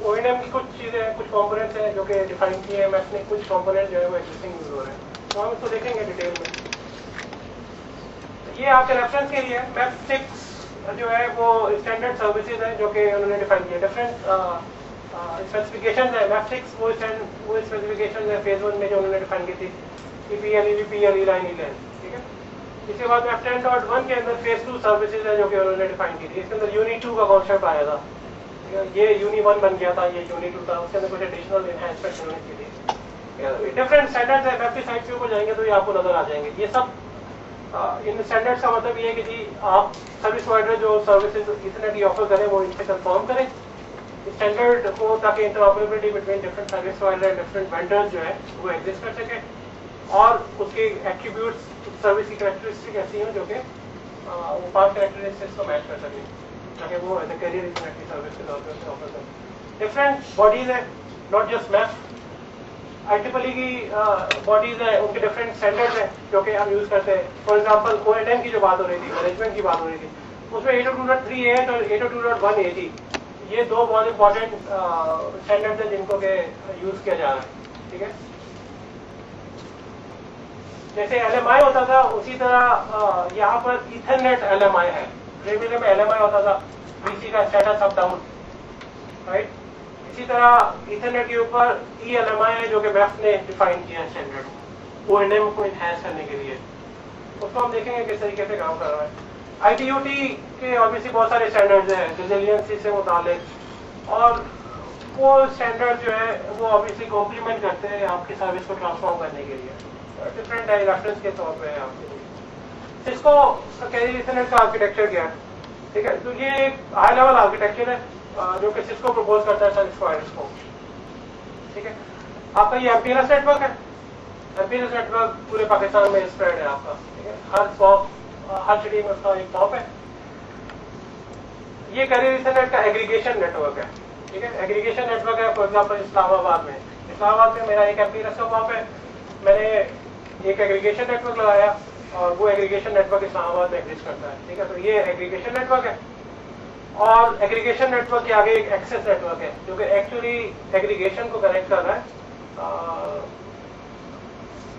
ONM की कुछ चीजें हैं, कुछ कंपोनेंट्स हैं जो कि डिफाइन किए हैं मैथ ने, कुछ कंपोनेंट जो है वो एग्जिस्टिंग यूज हो रहे हैं, तो हम इसको देखेंगे डिटेल में। ये आपके रेफरेंस के लिए मैथ 6 जो है वो स्टैंडर्ड सर्विसेज है जो कि उन्होंने डिफाइन किया। डिफरेंट स्पेसिफिकेशन है मैथ 6, वो स्पेसिफिकेशन है फेज 1 में जो उन्होंने डिफाइन की थी, EPL, EVPL, E-line, E-line, ठीक है। इसके बाद मैथ 10.1 के अंदर फेज 2 सर्विसेज है जो कि उन्होंने डिफाइन की थी। इसके अंदर यूनी 2 का कॉन्सेप्ट आया था, ये यूनी 1 बन गया था, ये यूनी 2 था, उसके अंदर कुछ एडिशनल एनहांसमेंट उन्होंने की थी। डिफरेंट स्टैंडर्ड्स है, मैथ की साइट पे जाएंगे तो ये आपको नजर आ जाएंगे। ये सब इन स्टैंडर्ड्स का मतलब ये है कि जी आप सर्विस प्रोवाइडर जो सर्विसेज इथरनेट की ऑफर करें वो इनसे कंफर्म करें स्टैंडर्ड को, ताकि interoperability between different service provider and different vendors जो है वो एग्जिस्ट कर सके, और उसके एट्रीब्यूट्स सर्विस की कैरेक्टरिस्टिक ऐसी हो जो कि वो 5 कैरेक्टरिस्टिक्स को मैच कर सके, ताकि वो एज ए कैरियर इथरनेट की सर्विस के तौर पर ऑफर करें। डिफरेंट बॉडीज है, नॉट जस्ट मैथ, IEEE की बॉडीज है, उनके डिफरेंट स्टैंडर्ड्स हैं जो कि हम यूज करते हैं। फॉर एग्जांपल ONM की जो बात हो रही थी, मैनेजमेंट की बात हो रही थी, उसमें 802.38 और 802.180 ये 2 बहुत इंपॉर्टेंट स्टैंडर्ड्स हैं जिनको के यूज किया जा रहा है, ठीक है। जैसे LMI होता था उसी तरह यहाँ पर इथरनेट LMI है। रेगुलर में LMI होता था, VC का स्टेटस अप डाउन, राइट। इसी तरह इथरनेट के ऊपर ELMI है जो कि मैथ ने डिफाइन किया है स्टैंडर्ड ONM को एनहांस करने के लिए, उसको हम देखेंगे किस तरीके से काम कर रहा है। ITUT के ऑब्वियसली बहुत सारे स्टैंडर्ड्स हैं रेजिलियंसी से मुतालिक, और वो स्टैंडर्ड जो है वो ऑब्वियसली कॉम्प्लीमेंट करते हैं आपकी सर्विस को ट्रांसफॉर्म करने के लिए, डिफरेंट है रेफरेंस के तौर पे है आपके लिए। इसको कैरियर इथरनेट का आर्किटेक्चर क्या है, ठीक है। तो ये एक हाई लेवल आर्किटेक्चर है जो कि सिस्को प्रपोज करता है सर्विस प्रोवाइडर्स को, ठीक है। आपका ये MPLS नेटवर्क है, MPLS नेटवर्क पूरे पाकिस्तान में स्प्रेड है आपका, ठीक है। हर सिटी में उसका एक पॉप है। ये कैरियर इथरनेट का एग्रीगेशन नेटवर्क है, ठीक है। एग्रीगेशन नेटवर्क है फॉर एग्जांपल इस्लामाबाद में मेरा एक MPLS का पॉप है, मैंने एक एग्रीगेशन नेटवर्क लगाया और वो एग्रीगेशन नेटवर्क इस्लामाबाद में एग्जिस्ट करता है, ठीक है। तो ये एग्रीगेशन नेटवर्क है, और एग्रीगेशन नेटवर्क के आगे एक एक्सेस नेटवर्क है जो कि एक्चुअली एग्रीगेशन को कनेक्ट कर रहा है,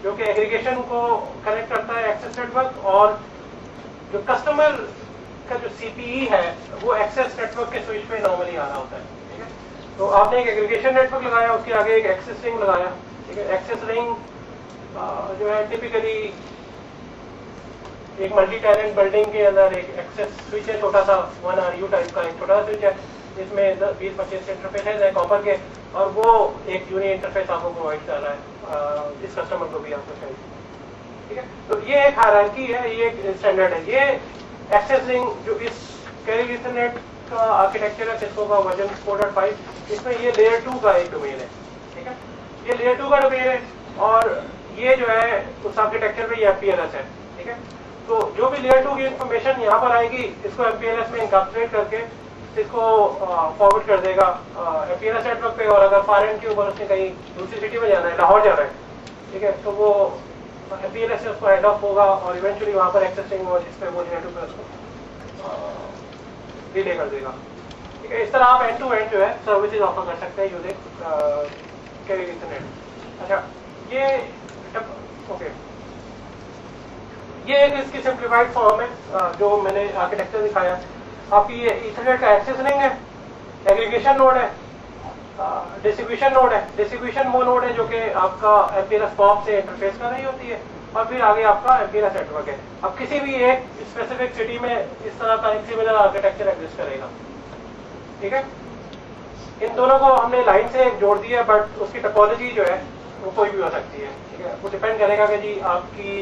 जो कि एग्रीगेशन को कनेक्ट करता है एक्सेस नेटवर्क, और जो कस्टमर का जो CPE है वो एक्सेस नेटवर्क के स्विच पे नॉर्मली आ रहा होता है, ठीक है। तो आपने एक एग्रीगेशन नेटवर्क लगाया, उसके आगे एक एक्सेस रिंग लगाया, ठीक है। एक्सेस रिंग जो है टिपिकली एक मल्टी टैलेंट बिल्डिंग के अंदर एक एक्सेस स्विच है, छोटा सा 1 RU टाइप का एक छोटा सा स्विच है, जिसमें 20-25 इंटरफेस है कॉपर के, और वो एक यूनिक इंटरफेस आपको प्रोवाइड कर रहा है इस कस्टमर को भी आपको चाहिए, ठीक है। तो ये एक हायरार्की है, ये एक स्टैंडर्ड है। ये एक्सेस रिंग जो इस कैरियर इथरनेट का आर्किटेक्चर है सिस्को का वर्जन 4.5, इसमें ये लेयर 2 का एक डोमेन है, ठीक है। ये लेयर 2 का डोमेन है, और ये जो है उस आर्किटेक्चर में ये MPLS है, ठीक है। तो जो भी लेयर 2 की इंफॉर्मेशन यहाँ पर आएगी, इसको MPLS में इनकैप्सुलेट करके इसको फॉरवर्ड कर देगा MPLS नेटवर्क पे, और अगर फॉरेन के ऊपर उसने कहीं दूसरी सिटी में जाना है, लाहौर जाना है, ठीक है, तो वो MPLS से उसको हैंड ऑफ होगा और इवेंचुअली वहाँ पर एक्सेसिंग हो, जिस पे वो लेयर 2 पे उसको डिले कर देगा, ठीक है। इस तरह आप एंड टू एंड जो है सर्विसेज ऑफर कर सकते हैं यूजिंग कैरियर इथरनेट। अच्छा, ये ओके, ये एक इसकी सिंप्लीफाइड फॉर्म है जो मैंने आर्किटेक्चर दिखाया। आपकी ये इथरनेट का एक्सेस रिंग है, एग्रीगेशन नोड है, डिस्ट्रीब्यूशन नोड है। डिस्ट्रीब्यूशन वो नोड है जो कि आपका MPLS पॉप से इंटरफेस कर रही होती है, और फिर आगे आपका MPLS नेटवर्क है। अब किसी भी एक स्पेसिफिक सिटी में इस तरह का एक सिमिलर आर्किटेक्चर एग्जिस्ट करेगा, ठीक है। इन दोनों को हमने लाइन से जोड़ दिया, बट उसकी टोपोलॉजी जो है वो कोई भी हो सकती है, ठीक है। वो डिपेंड करेगा कि जी आपकी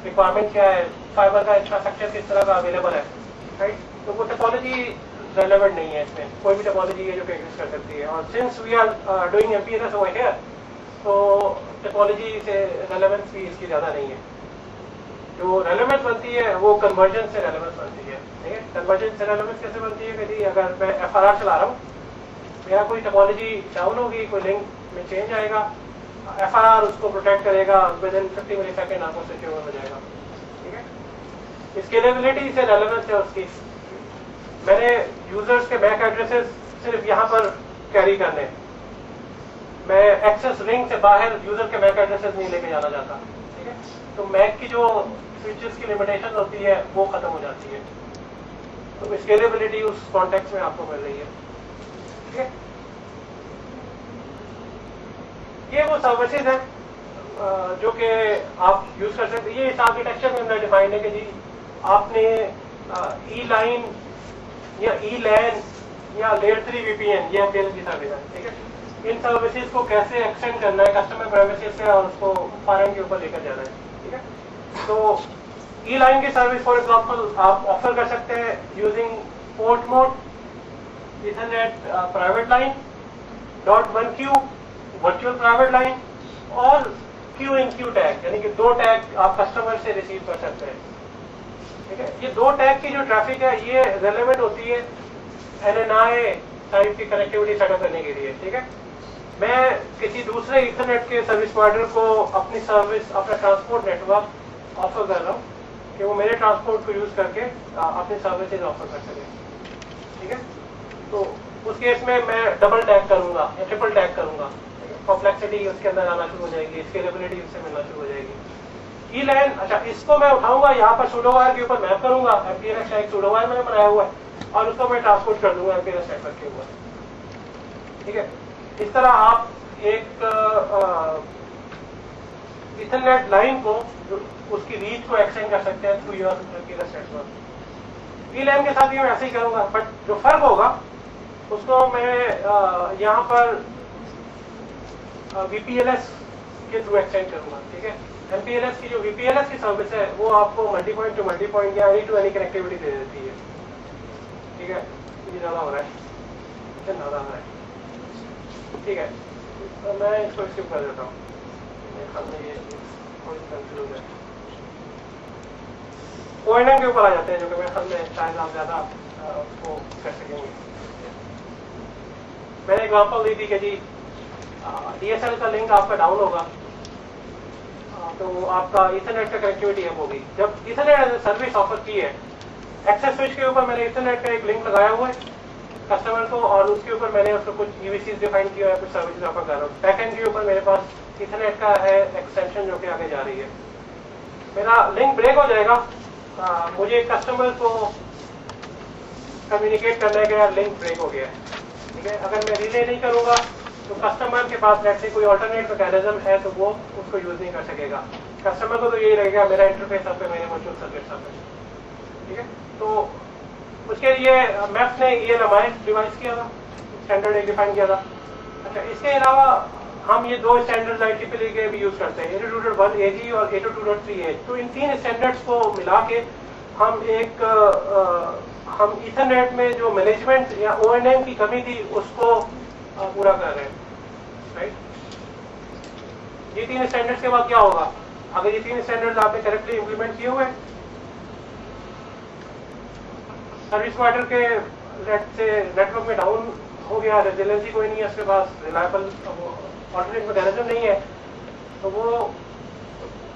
रिक्वायरमेंट क्या है, फाइबर का इंफ्रास्ट्रक्चर किस तरह का अवेलेबल है, राइट। तो वो टोपोलॉजी रेलेवेंट नहीं है, इसमें कोई भी टोपोलॉजी है जो कि एग्जिस्ट कर सकती है। और since we are doing MPLS over here, तो टोपोलॉजी से रेलेवेंस भी इसकी ज़्यादा नहीं है। जो रेलेवेंस बनती है वो कन्वर्जन से रेलेवेंस बनती है, ठीक है। कन्वर्जन से रेलेवेंस कैसे बनती है कि जी अगर मैं FRR चला रहा हूँ, मेरा कोई टोपोलॉजी डाउन होगी, कोई लिंक में चेंज आएगा, FRR उसको प्रोटेक्ट करेगा, विद इन 50 मिलीसेकंड आपको स्विच ओवर हो जाएगा, ठीक है। स्केलेबिलिटी से रेलेवेंस है उसकी। मैंने यूजर्स के बैक एड्रेसेस सिर्फ यहाँ पर कैरी करने, मैं एक्सेस रिंग से बाहर यूजर के मैक एड्रेसेस नहीं लेके जाना चाहता, ठीक है। तो मैक की जो स्विचेस की लिमिटेशन होती है वो खत्म हो जाती है, तो स्केलेबिलिटी उस कॉन्टेक्स्ट में आपको मिल रही है, ठीक है। ये वो सर्विसेज है जो कि आप यूज कर सकते हैं। ये इस आर्किटेक्चर में हमने डिफाइन है कि जी आपने ई लाइन या ई लैन या लेयर 3 VPN ये MPLS की सर्विस है, ठीक है। इन सर्विसेज को कैसे एक्सटेंड करना है कस्टमर प्रेमिसेस से और उसको फार्म के ऊपर लेकर जाना है, ठीक है। तो ई लाइन की सर्विस फॉर एग्जांपल आप ऑफर कर सकते हैं using port mode, Ethernet private line, .1Q virtual private line और क्यू इन क्यू टैग, यानी कि 2 टैग आप कस्टमर से रिसीव कर सकते हैं, ठीक है। ये 2 टैग की जो ट्रैफिक है ये रेलेवेंट होती है NNI टाइप की कनेक्टिविटी सेटअप करने के लिए, ठीक है। मैं किसी दूसरे इथरनेट के सर्विस प्रोवाइडर को अपनी सर्विस, अपना ट्रांसपोर्ट नेटवर्क ऑफर कर रहा हूँ कि वो मेरे ट्रांसपोर्ट को यूज करके अपनी सर्विसेज ऑफर कर सके, ठीक है। तो उस केस में मैं डबल टैग करूंगा या ट्रिपल टैग करूंगा, कॉम्प्लेक्सिटी उसके अंदर आना शुरू हो जाएगी, स्केलेबिलिटी उससे मिलना शुरू हो जाएगी। ई लैन, अच्छा इसको मैं उठाऊंगा यहाँ पर सूडोवायर के ऊपर मैप करूंगा, MPLS का एक सूडोवायर मैंने बनाया हुआ है और उसको मैं ट्रांसपोर्ट कर दूंगा MPLS नेटवर्क के ऊपर, ठीक है। इस तरह आप एक इथरनेट लाइन को उसकी रीच को एक्सटेंड कर सकते हैं थ्रू योर MPLS नेटवर्क। ई लैन के साथ भी मैं ऐसे ही करूंगा, बट जो फर्क होगा उसको मैं यहाँ पर VPLS के थ्रू एक्सटेंड करूंगा, ठीक है। MPLS की जो VPLS की सर्विस है वो आपको multi point two multi point या एनी टू एनी कनेक्टिविटी दे देती है, ठीक है। ये ज्यादा हो रहा है, ज्यादा हो रहा है, ठीक है। तो मैं इसको स्किप कर देता हूँ, मेरे ख्याल में ये थोड़ी कंफ्यूज है। ONM के ऊपर आ जाते हैं जो कि मेरे ख्याल में शायद आप ज्यादा उसको कर सकेंगे। मैंने एग्जांपल दी थी कि जी DSL का लिंक आपका डाउन होगा तो आपका इथरनेट का कनेक्टिविटी अप होगी। जब इथरनेट सर्विस ऑफर की है, एक्सेस स्विच के ऊपर मैंने इथरनेट का एक लिंक लगाया हुआ है कस्टमर को और उसके ऊपर मैंने उसको कुछ EVCs डिफाइन किया है, कुछ सर्विसेज ऑफर कर रहा हूँ। बैकएंड के ऊपर मेरे पास इथरनेट का है एक्सटेंशन जो कि आगे जा रही है। मेरा लिंक ब्रेक हो जाएगा, मुझे कस्टमर को कम्युनिकेट करना है कि यार लिंक ब्रेक हो गया है, ठीक है। अगर मैं रिले नहीं करूंगा तो कस्टमर के पास जैसे कोई ऑल्टरनेट मैकेनिज्म है तो वो उसको यूज नहीं कर सकेगा। कस्टमर को तो यही लगेगा मेरा इंटरफेस अब है, मेरे वर्चुअल सर्विस अब है, ठीक है। तो उसके लिए मैप्स ने ELMI डिवाइस किया था, स्टैंडर्ड एक डिफाइन किया था। अच्छा, इसके अलावा हम ये 2 स्टैंडर्ड IEEE के भी यूज करते हैं, 802.1AG और 802.3H। तो इन 3 स्टैंडर्ड्स को मिला के हम इथरनेट में जो मैनेजमेंट या ONM की कमी थी उसको पूरा कर रहे हैं, राइट। ये 3 स्टैंडर्ड्स के बाद क्या होगा, अगर ये 3 स्टैंडर्ड्स आपने करेक्टली इंप्लीमेंट किए हुए, सर्विस प्रोवाइडर के नेटवर्क में डाउन हो गया, रेजिलेंसी कोई नहीं है उसके पास, रिलायबल ऑल्टरनेट मैकेनिज्म नहीं है, तो वो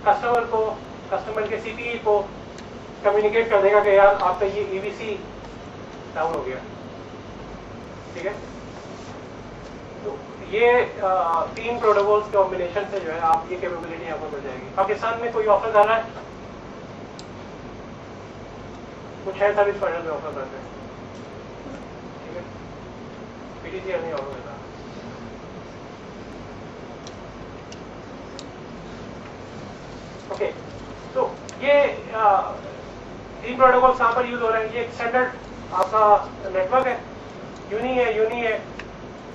कस्टमर के CPE को कम्युनिकेट कर देगा कि यार आपका ये EVC डाउन हो गया, ठीक है। तो ये 3 प्रोटोकॉल्स के कॉम्बिनेशन से जो है आप ये कैपेबिलिटी आपको मिल जाएगी। पाकिस्तान में कोई ऑफर कर रहा है, कुछ है सर्विस प्रोवाइडर में ऑफर करते हैं, ठीक है। PTCL नहीं ऑफर करता। ओके, तो ये 3 प्रोटोकॉल्स कहाँ पर यूज हो रहे हैं। ये स्टैंडर्ड आपका नेटवर्क है, यूनी है,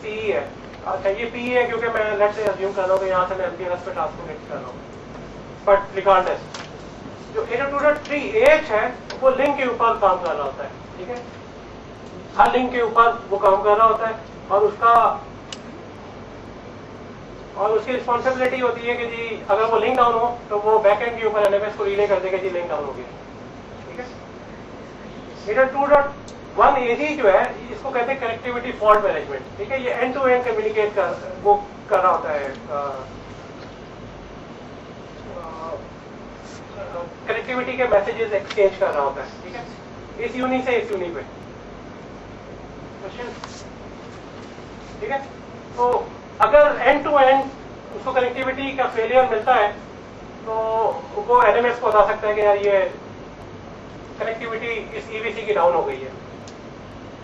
CE है। अच्छा, ये PE है क्योंकि मैं लेट से अज्यूम कर रहा हूँ कि यहाँ से मैं MPLS पे ट्रांसपोर्ट कर रहा हूँ, बट रिगार्डलेस जो 802.3H है वो लिंक के ऊपर काम कर रहा होता है, ठीक है। हर लिंक के ऊपर वो काम कर रहा होता है और उसकी रिस्पॉन्सिबिलिटी होती है कि जी अगर वो लिंक डाउन हो तो वो बैकएंड के ऊपर NMS को रिले कर देगा जी लिंक डाउन हो गया, ठीक है। 802.1AG जो है इसको कहते हैं कनेक्टिविटी फॉल्ट मैनेजमेंट, ठीक है। ये एंड टू एंड कम्युनिकेट कर रहा होता है, कनेक्टिविटी के मैसेजेस एक्सचेंज कर रहा होता है, ठीक है। इस यूनी से इस यूनी पे क्वेश्चन। ठीक है। तो अगर एंड टू एंड उसको कनेक्टिविटी का फेलियर मिलता है तो वो एलएमएस को बता सकता है कि यार ये कनेक्टिविटी इस ईवीसी की डाउन हो गई है।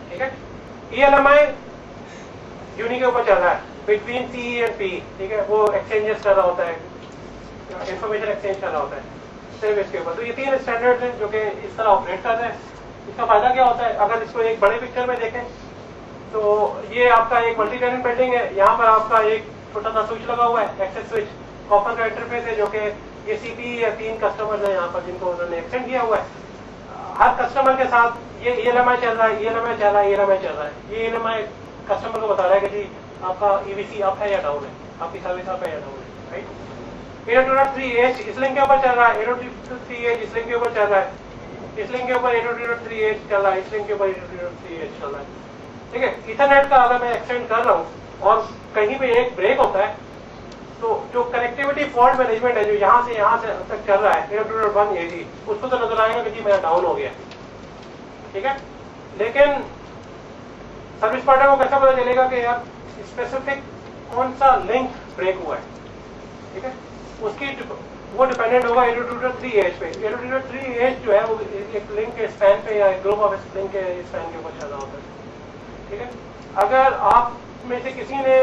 ठीक है। ईएलएमआई यूनी के ऊपर चल रहा है बिटवीन सी एंड पी। ठीक है, वो एक्सचेंजेस कर रहा होता है, इंफॉर्मेशन एक्सचेंज कर रहा होता है सिर्फ इसके ऊपर। तो ये 3 स्टैंडर्ड हैं जो कि इस तरह ऑपरेट कर रहे हैं। इसका फायदा क्या होता है, अगर इसको एक बड़े पिक्चर में देखें तो ये आपका एक मल्टी टेनेंट बिल्डिंग है। यहाँ पर आपका एक छोटा सा स्विच लगा हुआ है, एक्सेस स्विच, कॉपर का इंटरफेस है जो कि ये सीपी या 3 कस्टमर्स हैं यहाँ पर जिनको उन्होंने एक्सटेंड किया हुआ है। हर कस्टमर के साथ ये ईएलएमआई चल रहा है, ईएलएमआई चल रहा है, ईएलएमआई चल रहा है। ये ईएलएमआई कस्टमर को बता रहा है कि जी आपका ईवीसी अप है या डाउन है, आपकी सर्विस अप है या डाउन है, राइट। 803H इस लिंक के ऊपर चल रहा है, 803H इस लिंक के ऊपर चल रहा है, इस लिंक के ऊपर 803H चल रहा है, इस लिंक के ऊपर 803H चल रहा है। ठीक है। इथरनेट का अगर मैं एक्सटेंड कर रहा हूँ और कहीं पे एक ब्रेक होता है तो जो कनेक्टिविटी फॉल्ट मैनेजमेंट है जो यहाँ से तक चल रहा है 802.1AG, उसको तो नजर आएगा कि जी मेरा डाउन हो गया। ठीक है। लेकिन सर्विस पार्टनर को कैसे पता चलेगा कि यार स्पेसिफिक कौन सा लिंक ब्रेक हुआ है। ठीक है। उसकी वो डिपेंडेंट होगा 802.3H पे। 802.3H जो है वो एक लिंक के स्पैन पे या एक ग्रुप ऑफ लिंक के स्पैन के ऊपर चल रहा होता है। ठीक है। अगर आप में से किसी ने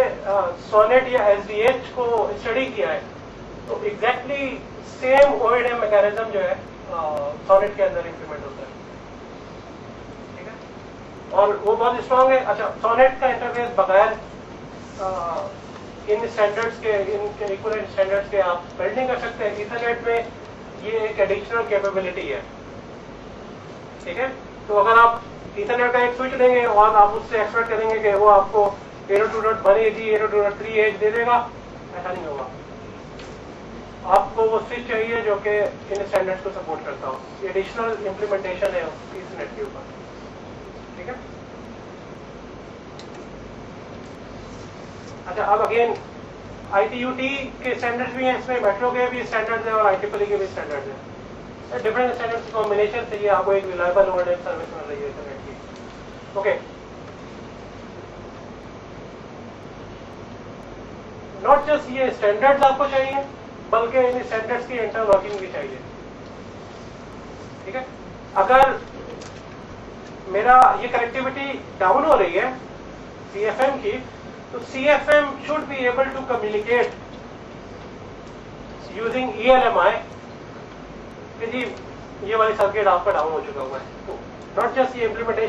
सोनेट या एसडीएच को स्टडी किया है तो एग्जैक्टली सेम ओएडएम मैकेनिज्म जो है सोनेट के अंदर इंप्लीमेंट होता है। ठीक है। और वो बहुत स्ट्रांग है। अच्छा, सोनेट का इंटरफेस बगैर इन स्टैंडर्ड्स के, इन इक्विवेलेंट स्टैंडर्ड्स के आप बिल्ड नहीं कर सकते हैं। इथरनेट में ये एक एडिशनल कैपेबिलिटी है। ठीक है। तो अगर आप इथरनेट का एक स्विच लेंगे और आप उससे एक्सपेक्ट करेंगे कि वो आपको 802.1AG 802.3H दे देगा, ऐसा नहीं होगा। आपको वो स्विच चाहिए जो कि इन स्टैंडर्ड्स को सपोर्ट करता हो। एडिशनल इंप्लीमेंटेशन है इथरनेट के ऊपर। ठीक है। अच्छा, अब अगेन ITU-T के स्टैंडर्ड्स भी हैं इसमें, मेट्रो के भी स्टैंडर्ड्स हैं और IEEE के भी स्टैंडर्ड्स हैं। डिफरेंट स्टैंडर्ड्स की कॉम्बिनेशन से ये आपको एक रिलायबल ओएडएम सर्विस मिल रही है इंटरनेट की। ओके। नॉट जस्ट ये स्टैंडर्ड्स आपको चाहिए बल्कि इन स्टैंडर्ड्स की इंटरलॉकिंग भी चाहिए। ठीक है। अगर मेरा ये कनेक्टिविटी डाउन हो रही है CFM की, तो CFM should be able to communicate using ELMI कि जी ये वाली सर्किट आपका डाउन हो चुका हुआ है। तो नॉट जस्ट ये इम्प्लीमेंटेशन